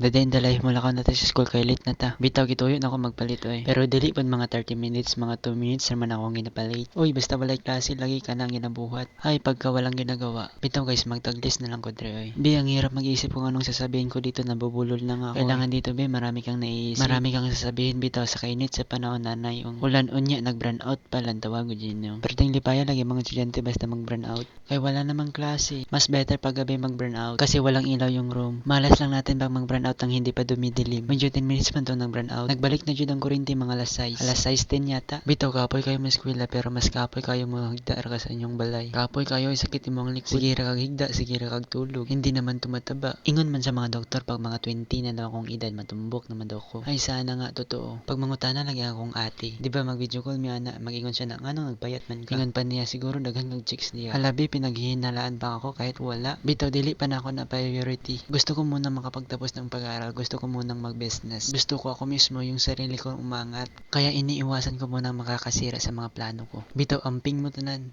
Daday dalay mo lang na ta sa school kay late na ta. Bitaw gituyo na ako magpalit oy. Pero dili pud mga 30 minutes, mga 2 minutes naman ako ginapalit. Uy, basta walay klase lagi ka nang ginabuhat. Ay, pagka walang ginagawa. Bitaw guys, magtag-list na lang ko dre oy. Bi, ang hirap mag-isip kung anong sasabihin ko dito, nabubulol na nga ako. Kailangan dito be, marami kang naiisip. Marami kang sasabihin bitaw sa kainit sa panahon nanay ong ulan unya nag-burn out pa lang tawag gud no. Perting lipaya lagi mga estudyante basta mag-burn out. Kay wala namang klase. Mas better pag gabi mag-burn out kasi walang ilaw yung room. Malas lang natin bang mag-burn out nang hindi pa dumidilim. Medyo 10 minutes man to nag-burn out. Nagbalik na jud ang kuryente mga alas 6. Alas 6:10 yata. Bitaw kapoy kayo mo eskwela pero mas kapoy kayo mo higda ra ka sa inyong balay. Kapoy kayo sakit imong likod. Sige ra kag higda, sige ra kag tulog. Hindi naman tumataba. Ingon man sa mga doktor pag mga 20 na daw akong edad matumbok naman daw ko. Ay sana nga totoo. Pag mangutana lagi akong ate. Di ba mag-video call mi ana, mag-ingon siya na nganong nagpayat man ka. Ingon pa niya siguro daghan kag chicks niya. Halabi pinaghihinalaan pa ako kahit wala. Bitaw dili pa na ako na priority. Gusto ko muna makapagtapos ng pag-aaral. Gusto ko munang mag-business. Gusto ko ako mismo yung sarili kong umangat. Kaya iniiwasan ko muna makakasira sa mga plano ko. Bitaw amping mo tanan.